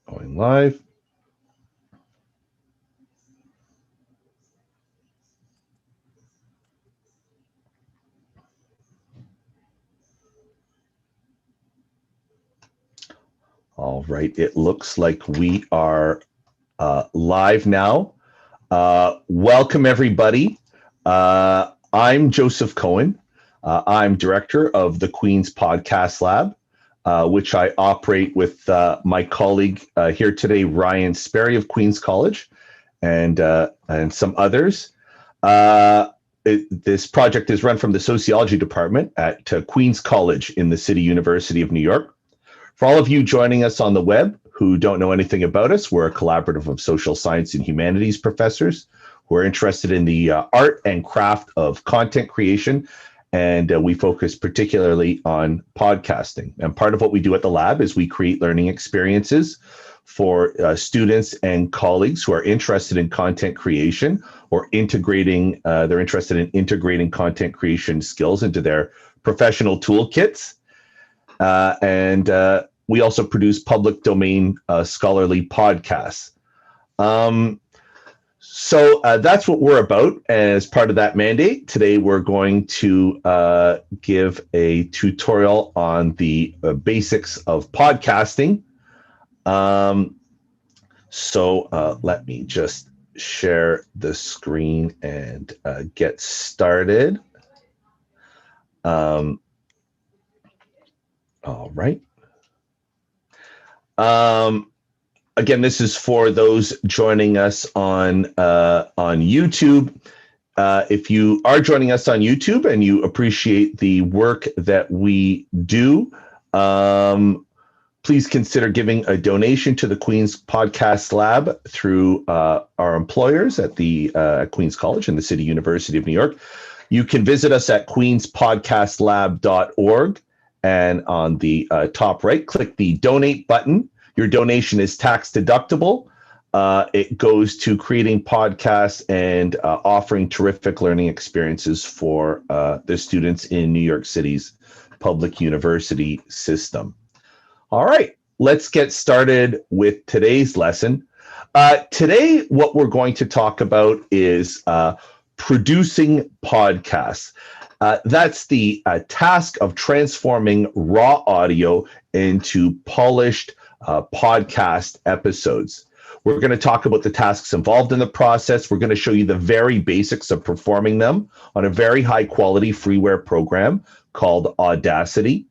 Going live. All right, it looks like we are live now. Welcome, everybody. I'm Joseph Cohen. I'm director of the Queen's Podcast Lab, which I operate with my colleague here today, Ryan Sperry of Queen's College, and some others. This project is run from the sociology department at Queen's College in the City University of New York. For all of you joining us on the web who don't know anything about us, we're a collaborative of social science and humanities professors who are interested in the art and craft of content creation. And we focus particularly on podcasting. And part of what we do at the lab is we create learning experiences for students and colleagues who are interested in content creation or integrating, they're interested in integrating content creation skills into their professional toolkits. And we also produce public domain scholarly podcasts. So that's what we're about. As part of that mandate, today we're going to give a tutorial on the basics of podcasting. So let me just share the screen and get started. All right. Again, this is for those joining us on YouTube. If you are joining us on YouTube and you appreciate the work that we do, please consider giving a donation to the Queen's Podcast Lab through our employers at the Queen's College and the City University of New York. You can visit us at queenspodcastlab.org. And on the top right, click the donate button. Your donation is tax deductible. It goes to creating podcasts and offering terrific learning experiences for the students in New York City's public university system. All right, let's get started with today's lesson. Today, what we're going to talk about is producing podcasts. That's the task of transforming raw audio into polished podcast episodes. We're going to talk about the tasks involved in the process. We're going to show you the very basics of performing them on a very high quality freeware program called Audacity.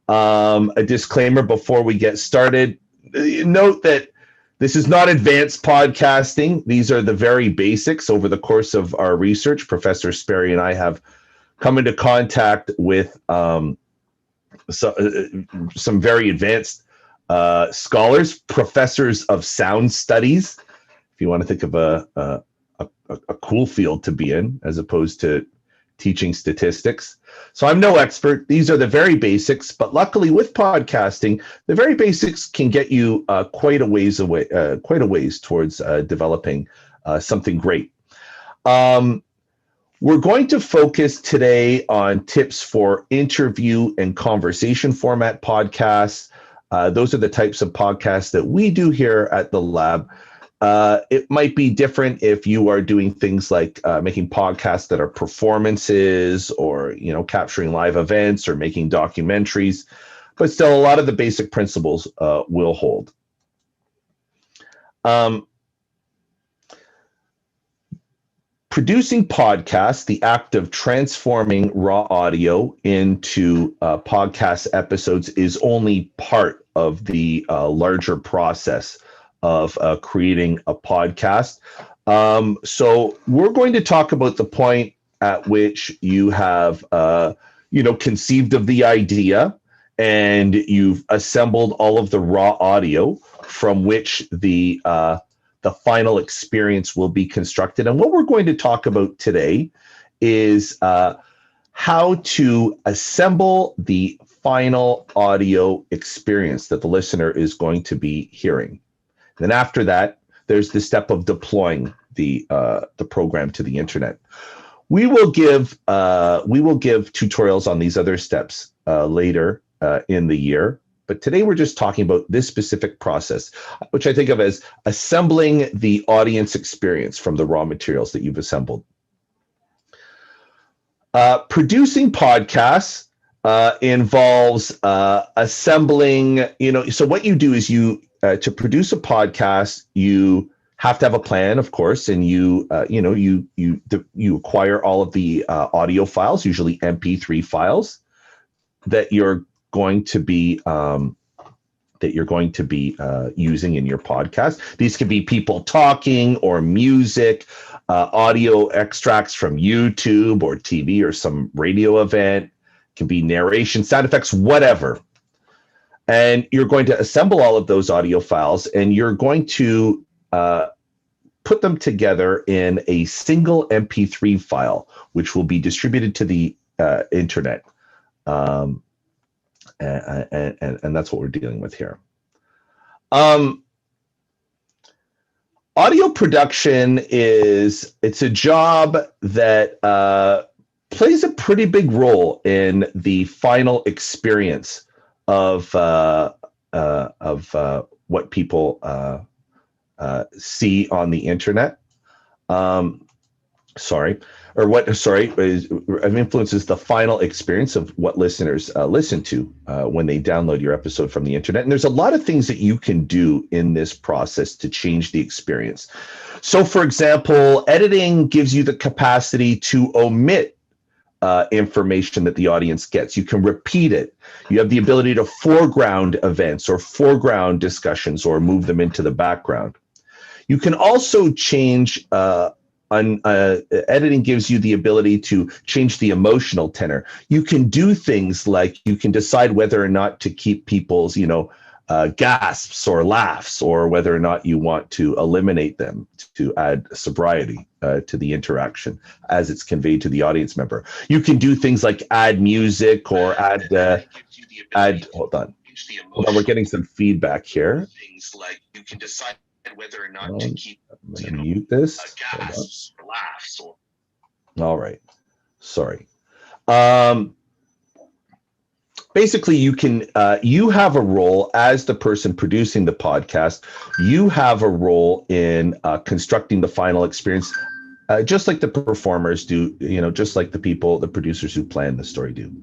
A disclaimer before we get started. Note that this is not advanced podcasting. These are the very basics. Over the course of our research, Professor Sperry and I have come into contact with some very advanced scholars, professors of sound studies, if you want to think of a cool field to be in, as opposed to teaching statistics. So I'm no expert. These are the very basics, but luckily with podcasting, the very basics can get you quite a ways towards developing something great. We're going to focus today on tips for interview and conversation format podcasts. Those are the types of podcasts that we do here at the lab. It might be different if you are doing things like making podcasts that are performances or, capturing live events or making documentaries, but still a lot of the basic principles will hold. Producing podcasts, the act of transforming raw audio into podcast episodes, is only part of the larger process of creating a podcast. So we're going to talk about the point at which you have, conceived of the idea and you've assembled all of the raw audio from which the final experience will be constructed. And what we're going to talk about today is how to assemble the final audio experience that the listener is going to be hearing. Then after that, there's the step of deploying the program to the internet. We will give tutorials on these other steps later in the year. But today we're just talking about this specific process, which I think of as assembling the audience experience from the raw materials that you've assembled. Producing podcasts involves assembling, so what you do is to produce a podcast, you have to have a plan, of course, and you acquire all of the audio files, usually MP3 files, that you're going to be using in your podcast. These could be people talking or music, audio extracts from YouTube or TV or some radio event. It can be narration, sound effects, whatever. And you're going to assemble all of those audio files, and you're going to put them together in a single MP3 file, which will be distributed to the internet. And that's what we're dealing with here. Audio production it's a job that plays a pretty big role in the final experience of what people see on the internet. Influences the final experience of what listeners listen to when they download your episode from the internet. And there's a lot of things that you can do in this process to change the experience. So, for example, editing gives you the capacity to omit information that the audience gets. You can repeat it. You have the ability to foreground events or foreground discussions or move them into the background. You can also change editing gives you the ability to change the emotional tenor. You can do things like you can decide whether or not to keep people's, gasps or laughs, or whether or not you want to eliminate them to add sobriety to the interaction as it's conveyed to the audience member. You can do things like add music or add. Hold on, we're getting some feedback here. Things like you can decide whether or not to keep mute this gasps or laughs. All right, sorry. Basically, you have a role as the person producing the podcast. You have a role in constructing the final experience, just like the performers do. Just like the producers who plan the story do.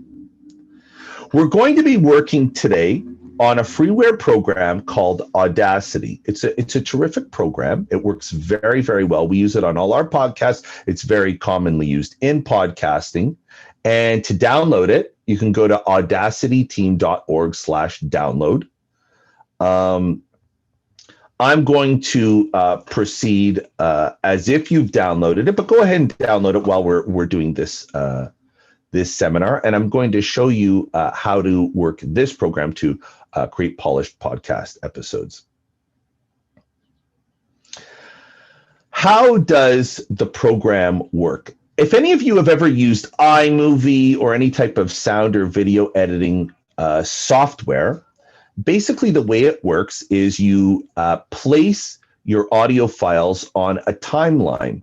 We're going to be working today on a freeware program called Audacity. It's a terrific program. It works very, very well. We use it on all our podcasts. It's very commonly used in podcasting. And to download it, you can go to audacityteam.org/download. I'm going to proceed as if you've downloaded it, but go ahead and download it while we're doing this seminar. And I'm going to show you how to work this program to create polished podcast episodes. How does the program work? If any of you have ever used iMovie or any type of sound or video editing software, basically the way it works is you place your audio files on a timeline,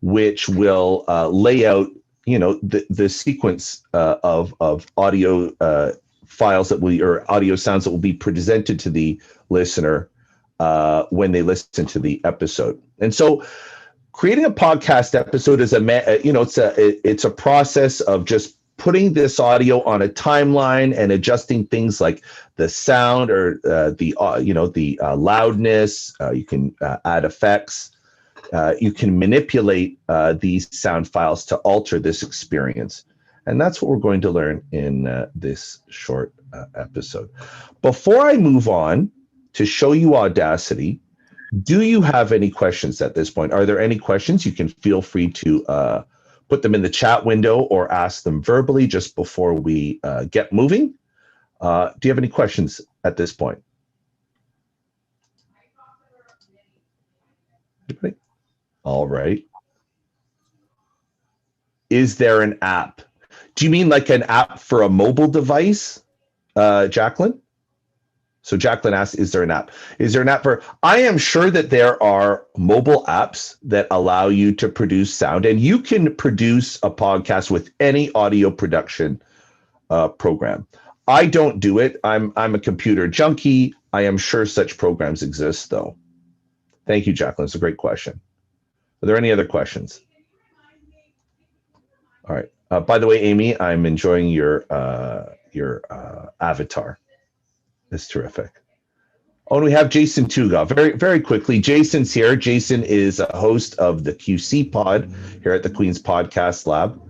which will lay out, the sequence of audio files or audio sounds that will be presented to the listener when they listen to the episode. And so creating a podcast episode is it's a process of just putting this audio on a timeline and adjusting things like the sound or the loudness. You can add effects. You can manipulate these sound files to alter this experience. And that's what we're going to learn in this short episode. Before I move on to show you Audacity, do you have any questions at this point? Are there any questions? You can feel free to put them in the chat window or ask them verbally just before we get moving. Do you have any questions at this point? Anybody? All right. Is there an app? Do you mean like an app for a mobile device, Jacqueline? So Jacqueline asks, is there an app? Is there an app for, I am sure that there are mobile apps that allow you to produce sound, and you can produce a podcast with any audio production program. I don't do it. I'm a computer junkie. I am sure such programs exist, though. Thank you, Jacqueline. It's a great question. Are there any other questions? All right. By the way, Amy, I'm enjoying your avatar. It's terrific. Oh, and we have Jason Tuga. Very, very quickly, Jason's here. Jason is a host of the QC Pod here at the Queen's Podcast Lab.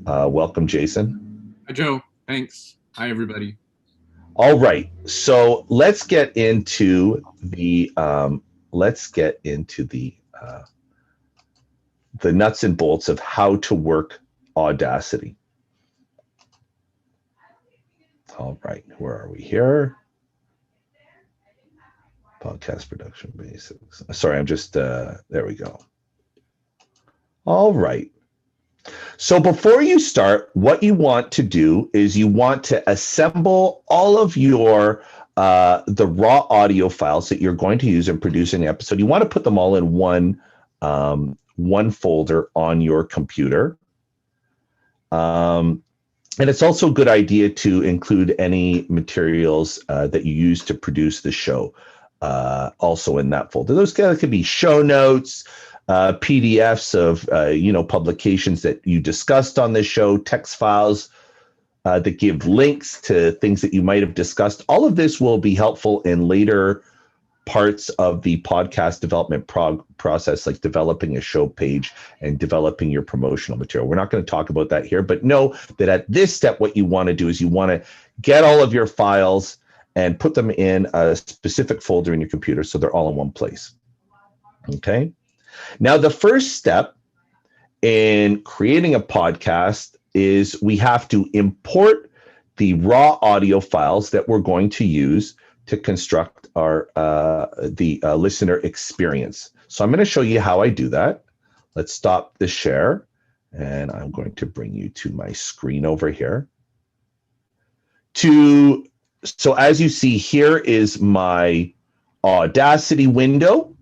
Welcome, Jason. Hi, Joe. Thanks. Hi, everybody. All right. So let's get into the nuts and bolts of how to work Audacity. All right. Where are we here? Podcast production basics. Sorry, I'm just there we go. All right. So before you start, what you want to do is you want to assemble all of your the raw audio files that you're going to use in producing an episode. You want to put them all in one folder on your computer. And it's also a good idea to include any materials that you use to produce the show also in that folder. Those could be show notes, PDFs of publications that you discussed on this show, text files that give links to things that you might have discussed. All of this will be helpful in later parts of the podcast development process, like developing a show page and developing your promotional material. We're not going to talk about that here, but know that at this step, what you want to do is you want to get all of your files and put them in a specific folder in your computer so they're all in one place. Okay. Now, the first step in creating a podcast is we have to import the raw audio files that we're going to use to construct our listener experience. So I'm going to show you how I do that. Let's stop the share, and I'm going to bring you to my screen over here. So as you see, here is my Audacity window.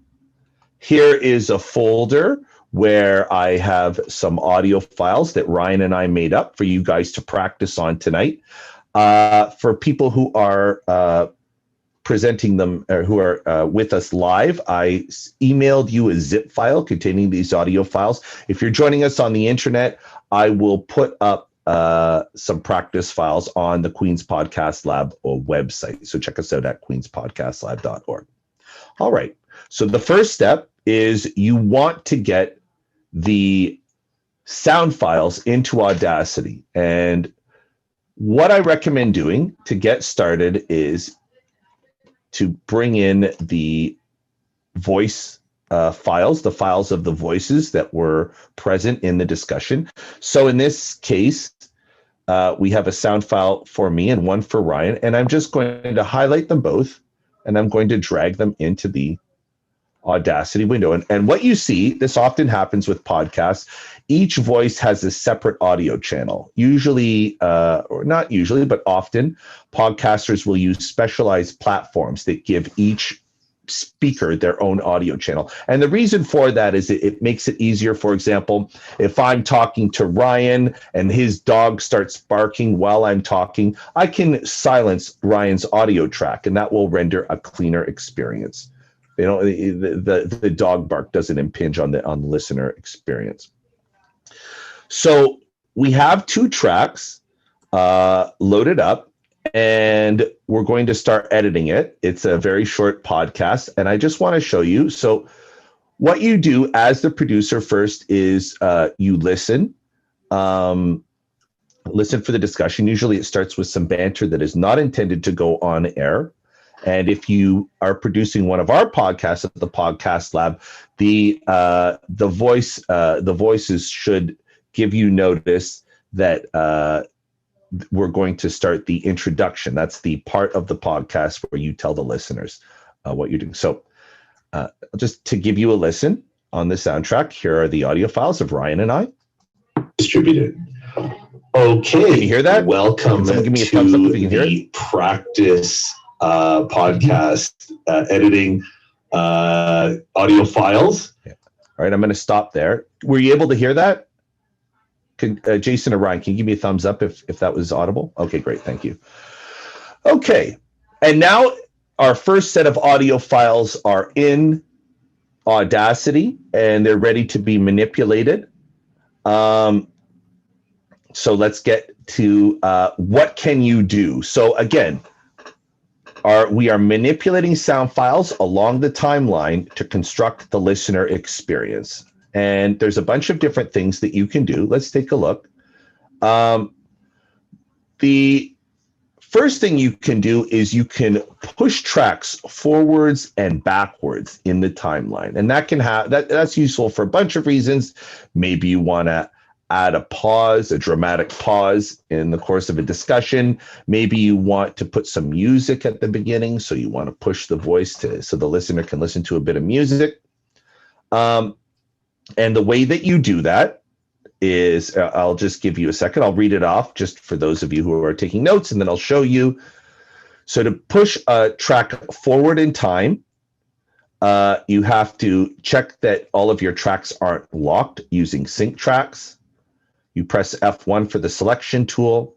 Here is a folder where I have some audio files that Ryan and I made up for you guys to practice on tonight. For people who are presenting them or who are with us live, I emailed you a zip file containing these audio files. If you're joining us on the internet, I will put up some practice files on the Queen's Podcast Lab website. So check us out at queenspodcastlab.org. All right. So the first step is you want to get the sound files into Audacity. And what I recommend doing to get started is to bring in the voice files, the files of the voices that were present in the discussion. So in this case, we have a sound file for me and one for Ryan, and I'm just going to highlight them both, and I'm going to drag them into the Audacity window. And what you see, this often happens with podcasts, each voice has a separate audio channel. Usually, or not usually, but often, podcasters will use specialized platforms that give each speaker their own audio channel. And the reason for that is it makes it easier. For example, if I'm talking to Ryan and his dog starts barking while I'm talking, I can silence Ryan's audio track, and that will render a cleaner experience. You know, the dog bark doesn't impinge on the listener experience. So we have two tracks loaded up, and we're going to start editing it. It's a very short podcast, and I just want to show you. So what you do as the producer first is you listen for the discussion. Usually it starts with some banter that is not intended to go on air. And if you are producing one of our podcasts at the Podcast Lab, the voices should give you notice that we're going to start the introduction. That's the part of the podcast where you tell the listeners what you're doing. So just to give you a listen on the soundtrack, here are the audio files of Ryan and I. Distributed. Okay. Can you hear that? Welcome give me a thumbs up if you can hear it. Practice podcast editing audio files. Yeah. All right, I'm going to stop there. Were you able to hear that? Jason or Ryan, can you give me a thumbs up if that was audible? Okay, great. Thank you. Okay, and now our first set of audio files are in Audacity, and they're ready to be manipulated. So let's get to what can you do. So again, we are manipulating sound files along the timeline to construct the listener experience. And there's a bunch of different things that you can do. Let's take a look. The first thing you can do is you can push tracks forwards and backwards in the timeline. And that can have that's useful for a bunch of reasons. Maybe you want to add a pause, a dramatic pause in the course of a discussion. Maybe you want to put some music at the beginning, so you want to push the voice so the listener can listen to a bit of music. And the way that you do that is, I'll just give you a second. I'll read it off just for those of you who are taking notes, and then I'll show you. So to push a track forward in time, you have to check that all of your tracks aren't locked using sync tracks. You press F1 for the selection tool.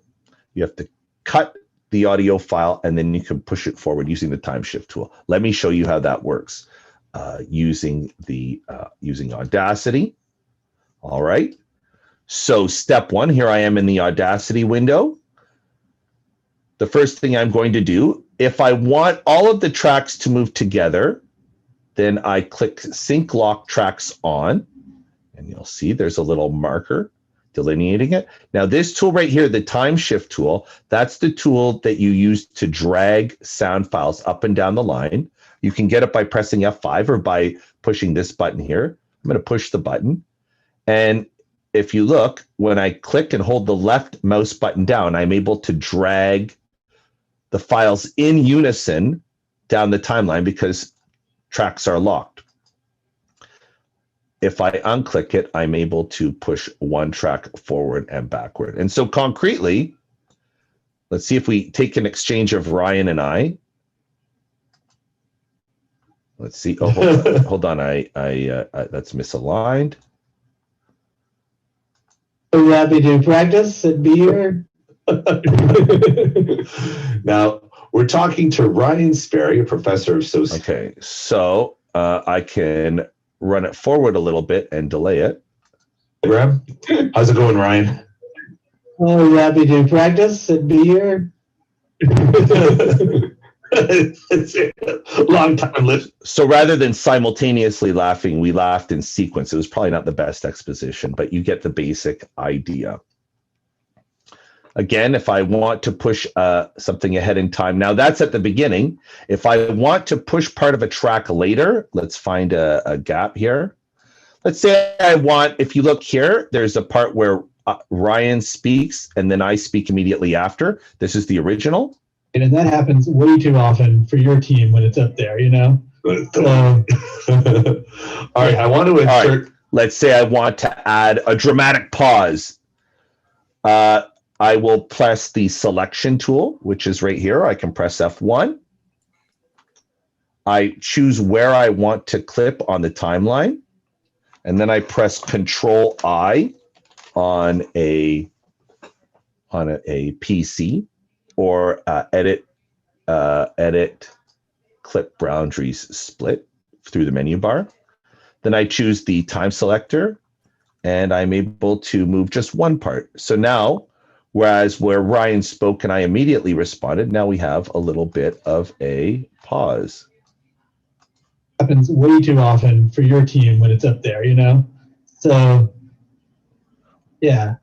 You have to cut the audio file, and then you can push it forward using the time shift tool. Let me show you how that works using Audacity. All right. So step one, here I am in the Audacity window. The first thing I'm going to do, if I want all of the tracks to move together, then I click Sync Lock Tracks On, and you'll see there's a little marker delineating it. Now this tool right here, the time shift tool, that's the tool that you use to drag sound files up and down the line. You can get it by pressing F5 or by pushing this button here. I'm going to push the button. And if you look, when I click and hold the left mouse button down, I'm able to drag the files in unison down the timeline because tracks are locked. If I unclick it, I'm able to push one track forward and backward. And so concretely, let's see if we take an exchange of Ryan and I. Let's see. Oh, hold on. That's misaligned. Are you happy to practice and be here? Now, we're talking to Ryan Sperry, a professor of sociology. Okay, so I can run it forward a little bit and delay it. Graham, how's it going, Ryan? Are you happy to practice and be here? It's a long time listening. So rather than simultaneously laughing, we laughed in sequence. It was probably not the best exposition, but you get the basic idea. Again, if I want to push something ahead in time, now that's at the beginning. If I want to push part of a track later, let's find a gap here. Let's say I want, if you look here, there's a part where Ryan speaks and then I speak immediately after. This is the original. And that happens way too often for your team when it's up there, you know? All right, I want to insert. Right. Let's say I want to add a dramatic pause. I will press the selection tool, which is right here. I can press F1. I choose where I want to clip on the timeline. And then I press Control I on a PC, or edit clip boundaries split through the menu bar. Then I choose the time selector, and I'm able to move just one part. So now, whereas where Ryan spoke and I immediately responded, now we have a little bit of a pause. Happens way too often for your team when it's up there, you know? So, yeah.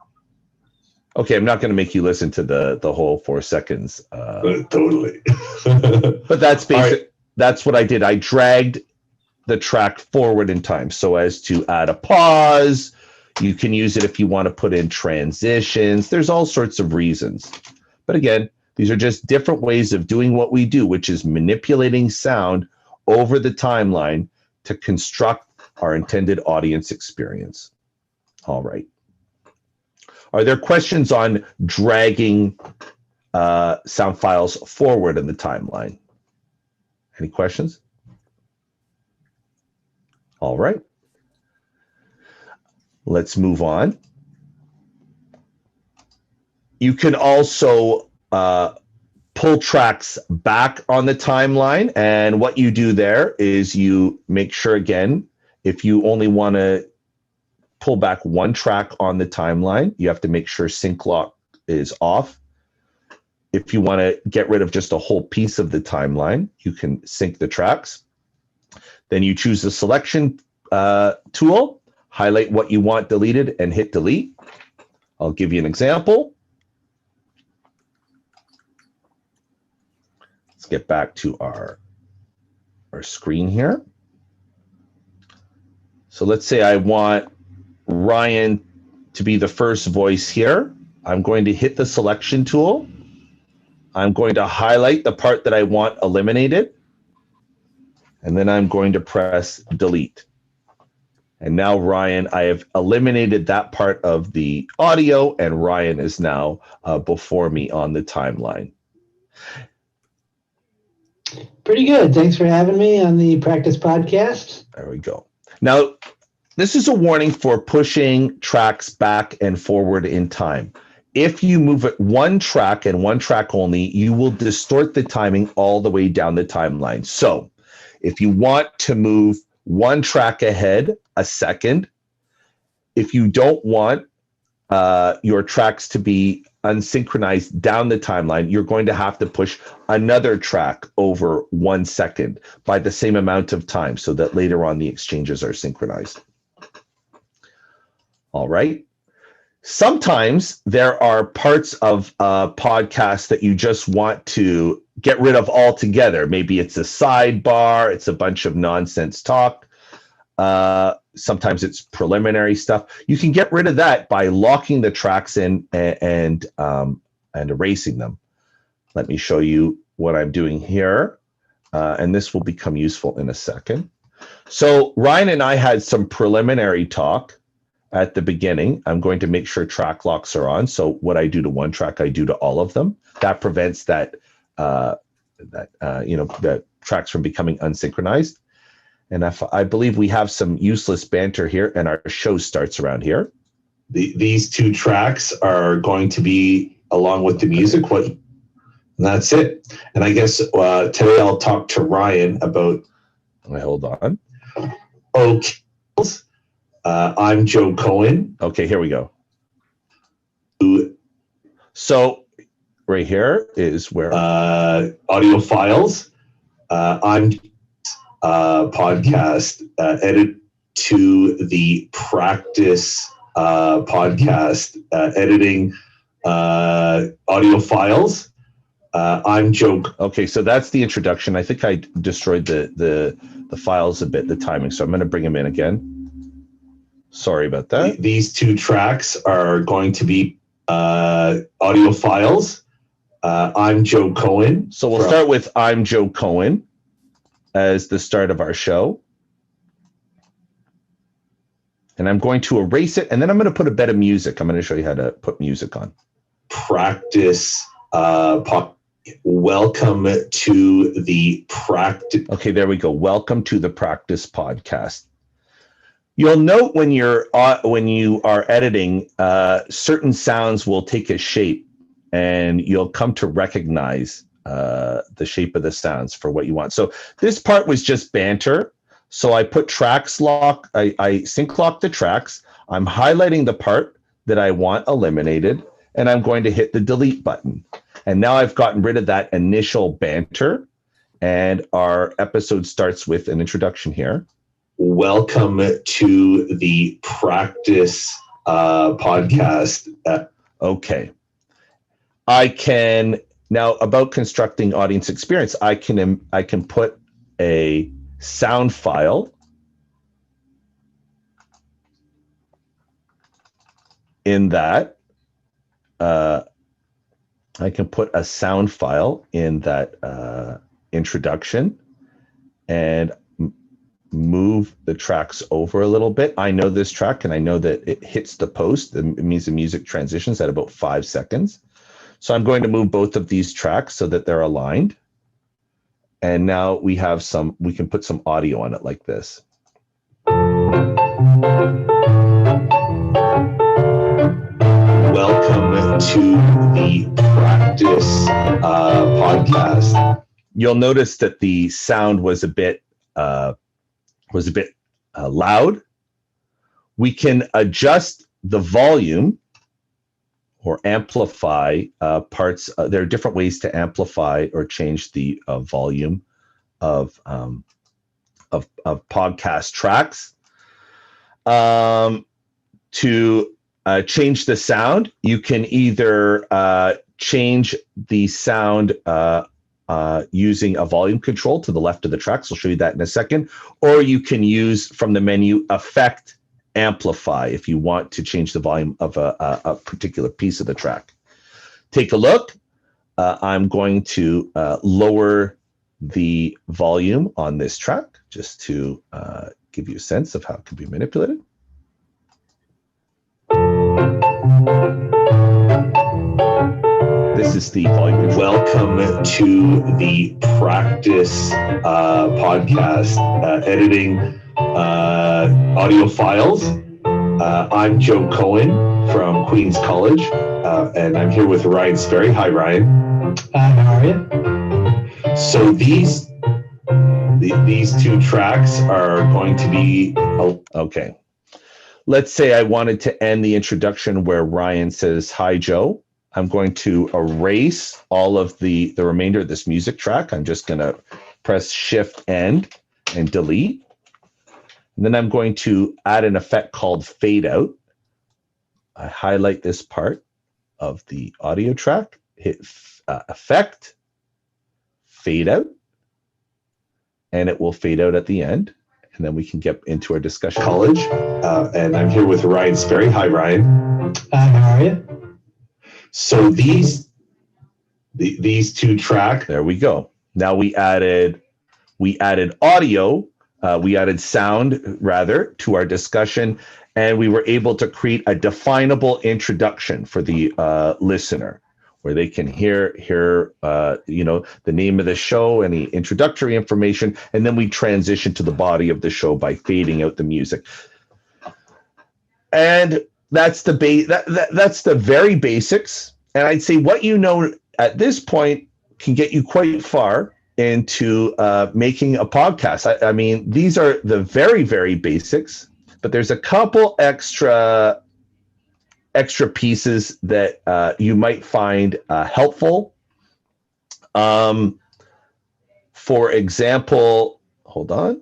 Okay, I'm not going to make you listen to the whole 4 seconds. Totally. But that's basic. Right. That's what I did. I dragged the track forward in time so as to add a pause. You can use it if you want to put in transitions. There's all sorts of reasons. But again, these are just different ways of doing what we do, which is manipulating sound over the timeline to construct our intended audience experience. All right. Are there questions on dragging sound files forward in the timeline? Any questions? All right. Let's move on. You can also pull pull tracks back on the timeline. And what you do there is you make sure, again, if you only want to pull back one track on the timeline, you have to make sure sync lock is off. If you want to get rid of just a whole piece of the timeline, you can sync the tracks. Then you choose the selection tool, highlight what you want deleted, and hit delete. I'll give you an example. Let's get back to our screen here. So let's say I want Ryan to be the first voice here. I'm going to hit the selection tool. I'm going to highlight the part that I want eliminated. And then I'm going to press delete. And now Ryan, I have eliminated that part of the audio, and Ryan is now before me on the timeline. Pretty good. Thanks for having me on the Practice Podcast. There we go. Now, this is a warning for pushing tracks back and forward in time. If you move it one track and one track only, you will distort the timing all the way down the timeline. So if you want to move one track ahead a second, if you don't want your tracks to be unsynchronized down the timeline, you're going to have to push another track over 1 second by the same amount of time so that later on the exchanges are synchronized. All right. Sometimes there are parts of a podcast that you just want to get rid of altogether. Maybe it's a sidebar, it's a bunch of nonsense talk. Sometimes it's preliminary stuff. You can get rid of that by locking the tracks in and erasing them. Let me show you what I'm doing here, and this will become useful in a second. So Ryan and I had some preliminary talk at the beginning. I'm going to make sure track locks are on. So what I do to one track, I do to all of them. That prevents that the tracks from becoming unsynchronized. And I believe we have some useless banter here, and our show starts around here. These two tracks are going to be along with the music. And that's it. And I guess today I'll talk to Ryan about. Hold on. Okay. I'm Joe Cohen. Okay, here we go. So right here is where audio files. I'm podcast edit to the Practice podcast editing audio files. I'm Joe. Okay, so that's the introduction. I think I destroyed the files a bit, the timing. So I'm going to bring them in again. Sorry about that. These two tracks are going to be audio files. I'm Joe Cohen. So we'll start with I'm Joe Cohen as the start of our show. And I'm going to erase it, and then I'm going to put a bit of music. I'm going to show you how to put music on. Practice. Welcome to the Practice. Okay, there we go. Welcome to the Practice Podcast. You'll note when you are editing, certain sounds will take a shape, and you'll come to recognize the shape of the sounds for what you want. So this part was just banter. So I put tracks lock. I sync lock the tracks. I'm highlighting the part that I want eliminated, and I'm going to hit the delete button. And now I've gotten rid of that initial banter, and our episode starts with an introduction here. Welcome to the Practice podcast. Okay. I can now, about constructing audience experience, I can put a sound file in that. I can put a sound file in that introduction and move the tracks over a little bit. I know this track, and I know that it hits the post. It means the music transitions at about 5 seconds. So I'm going to move both of these tracks so that they're aligned. And now we can put some audio on it like this. Welcome to the practice podcast. You'll notice that the sound was a bit loud. We can adjust the volume or amplify parts. There are different ways to amplify or change the volume of podcast tracks. To change the sound, you can either change the sound using a volume control to the left of the tracks. I'll show you that in a second. Or you can use from the menu Effect Amplify if you want to change the volume of a particular piece of the track. Take a look. I'm going to lower the volume on this track just to give you a sense of how it can be manipulated. This is the volume. Welcome to the practice podcast, editing audio files. I'm Joe Cohen from Queens College, and I'm here with Ryan Sperry. Hi, Ryan. How are you? So these two tracks are going to be okay. Let's say I wanted to end the introduction where Ryan says, "Hi, Joe." I'm going to erase all of the remainder of this music track. I'm just going to press Shift-N and delete. And then I'm going to add an effect called Fade Out. I highlight this part of the audio track, hit Effect, Fade Out, and it will fade out at the end. And then we can get into our discussion. College, and I'm here with Ryan Sperry. Hi, Ryan. How are you? So these two tracks. There we go. Now we added audio, we added sound rather to our discussion, and we were able to create a definable introduction for the listener, where they can hear the name of the show, any introductory information, and then we transition to the body of the show by fading out the music. And that's that's the very basics. And I'd say what you know at this point can get you quite far into making a podcast. I mean, these are the very, very basics, but there's a couple extra pieces that you might find helpful. For example, hold on.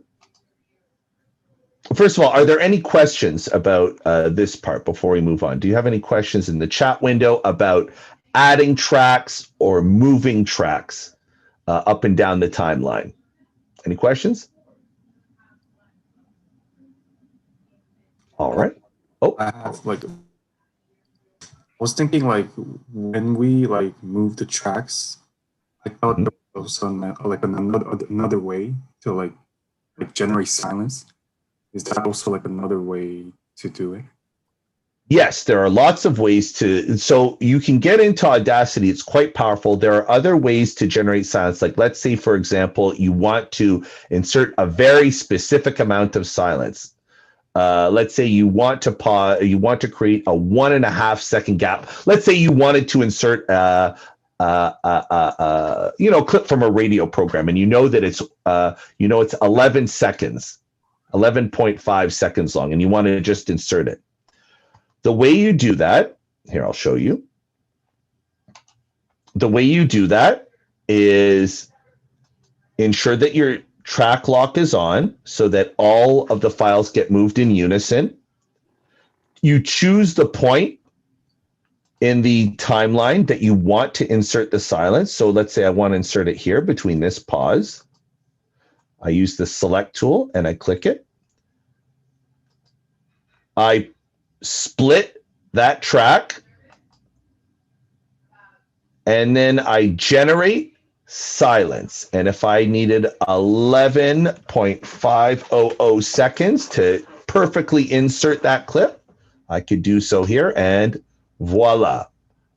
First of all, are there any questions about this part before we move on? Do you have any questions in the chat window about adding tracks or moving tracks up and down the timeline? Any questions? All right. Oh, I have I was thinking when we move the tracks, I thought there was another way to generate silence. Is that also another way to do it? yes, there are lots of ways to. So you can get into Audacity. It's quite powerful. There are other ways to generate silence. Like let's say, for example, you want to insert a very specific amount of silence. Let's say you want to pause. You want to create a 1.5 second gap. Let's say you wanted to insert clip from a radio program, and you know that it's 11 seconds, 11.5 seconds long, and you want to just insert it. The way you do that, here I'll show you. The way you do that is ensure that your track lock is on so that all of the files get moved in unison. You choose the point in the timeline that you want to insert the silence. So let's say I want to insert it here between this pause. I use the select tool and I click it. I split that track and then I generate silence. And if I needed 11.500 seconds to perfectly insert that clip, I could do so here, and voila,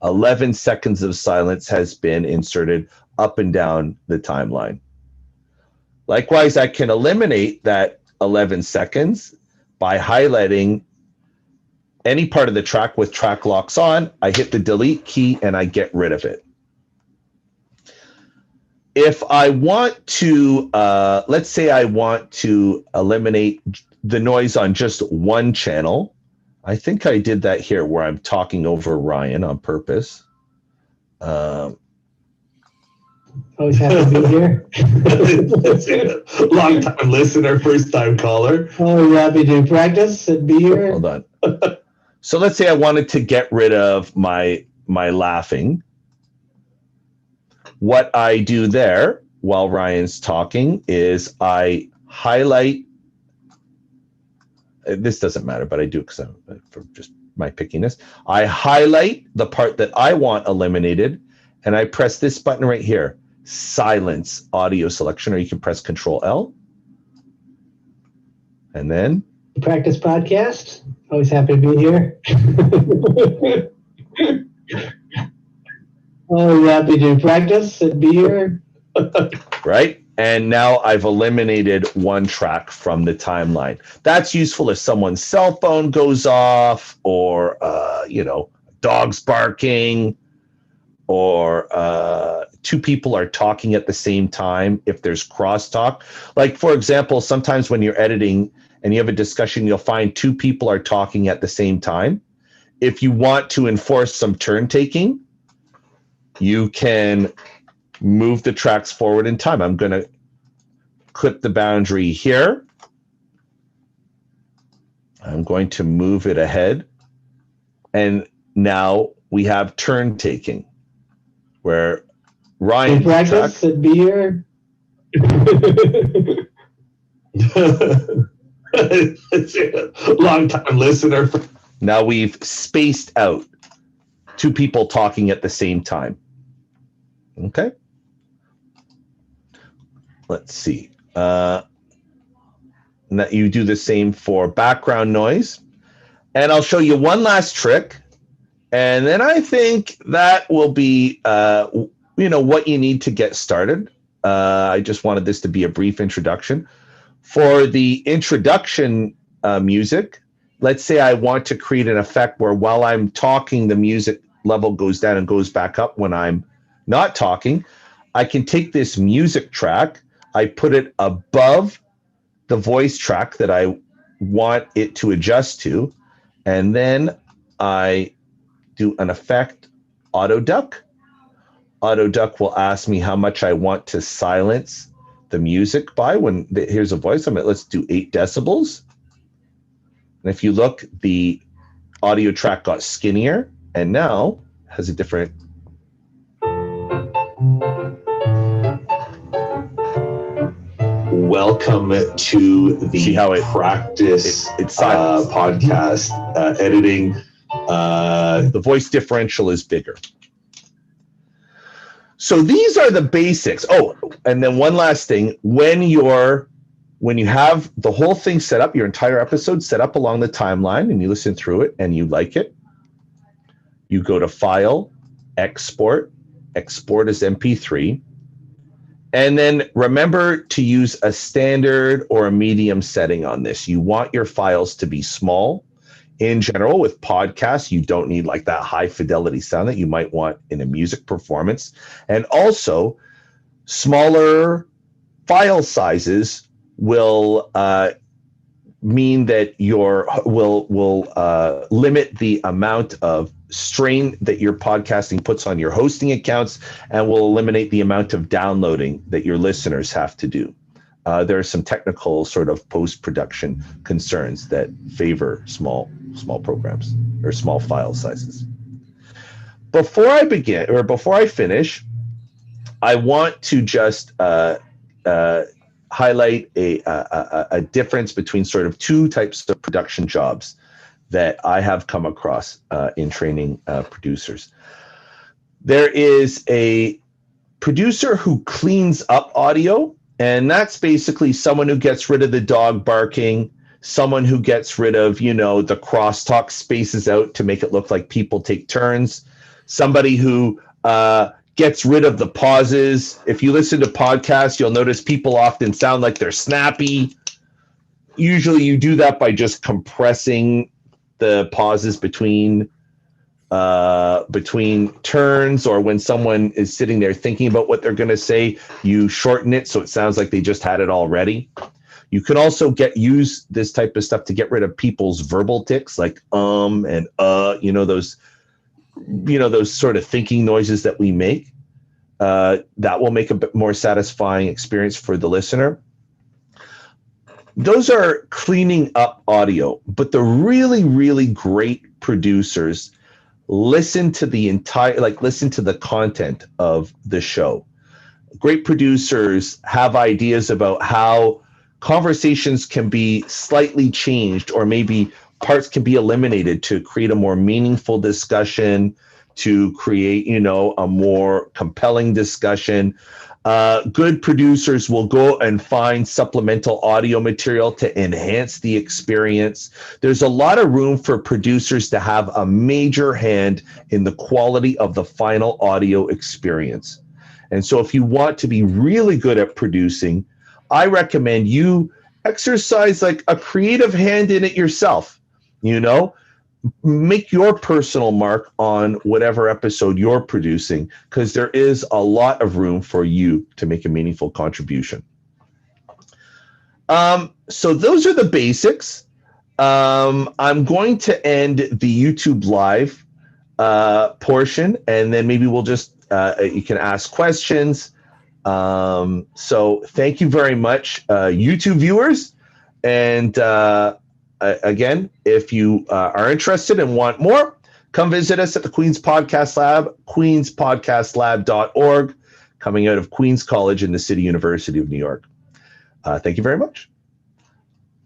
11 seconds of silence has been inserted up and down the timeline. Likewise, I can eliminate that 11 seconds by highlighting any part of the track with track locks on. I hit the delete key and I get rid of it. if I want to, let's say I want to eliminate the noise on just one channel. I think I did that here where I'm talking over Ryan on purpose. Always happy to be here. Long time listener, first time caller. Always happy to practice and be here. Hold on. So let's say I wanted to get rid of my laughing. What I do there while Ryan's talking is I highlight. This doesn't matter, but I do because for just my pickiness. I highlight the part that I want eliminated, and I press this button right here, silence audio selection, or you can press Control L. And then Practice podcast. Always happy to be here. Always happy to practice and be here. right? And now I've eliminated one track from the timeline. That's useful if someone's cell phone goes off, or dogs barking, or two people are talking at the same time. If there's crosstalk, like for example, sometimes when you're editing and you have a discussion, you'll find two people are talking at the same time. If you want to enforce some turn taking, you can move the tracks forward in time. I'm going to clip the boundary here. I'm going to move it ahead. And now we have turn taking where Ryan practice and be here. Long time listener. Now we've spaced out two people talking at the same time. Okay. Let's see. That you do the same for background noise. And I'll show you one last trick. And then I think that will be, what you need to get started. I just wanted this to be a brief introduction. For the introduction music, let's say I want to create an effect where while I'm talking, the music level goes down and goes back up when I'm not talking. I can take this music track, I put it above the voice track that I want it to adjust to, and then I do an effect, auto duck. Auto duck will ask me how much I want to silence the music by when here's a voice. Let's do 8 decibels. And if you look, the audio track got skinnier and now has a different. Welcome to the See how practice it's podcast editing. The voice differential is bigger. So these are the basics. Oh, and then one last thing. When you have the whole thing set up, your entire episode set up along the timeline, and you listen through it and you like it, you go to File, Export as MP3. And then remember to use a standard or a medium setting on this. You want your files to be small. In general, with podcasts, you don't need like that high fidelity sound that you might want in a music performance. And also, smaller file sizes will mean that will limit the amount of strain that your podcasting puts on your hosting accounts, and will eliminate the amount of downloading that your listeners have to do. There are some technical sort of post-production concerns that favor small programs or small file sizes. Before I finish, I want to just highlight a difference between sort of two types of production jobs that I have come across in training producers. There is a producer who cleans up audio, and that's basically someone who gets rid of the dog barking, someone who gets rid of, the crosstalk, spaces out to make it look like people take turns, somebody who gets rid of the pauses. If you listen to podcasts, you'll notice people often sound like they're snappy. Usually you do that by just compressing the pauses between between turns, or when someone is sitting there thinking about what they're going to say, you shorten it so it sounds like they just had it already. You can also use this type of stuff to get rid of people's verbal tics, like and those sort of thinking noises that we make. That will make a bit more satisfying experience for the listener. Those are cleaning up audio, but the really, really great producers listen to the content of the show. Great producers have ideas about how conversations can be slightly changed, or maybe parts can be eliminated to create a more meaningful discussion, to create, a more compelling discussion. Good producers will go and find supplemental audio material to enhance the experience. There's a lot of room for producers to have a major hand in the quality of the final audio experience. And so if you want to be really good at producing, I recommend you exercise like a creative hand in it yourself. Make your personal mark on whatever episode you're producing, because there is a lot of room for you to make a meaningful contribution. So those are the basics. I'm going to end the YouTube live portion, and then maybe we'll just you can ask questions. So thank you very much, YouTube viewers. And again, if you are interested and want more, come visit us at the Queen's Podcast Lab, queenspodcastlab.org, coming out of Queen's College in the City University of New York. Thank you very much.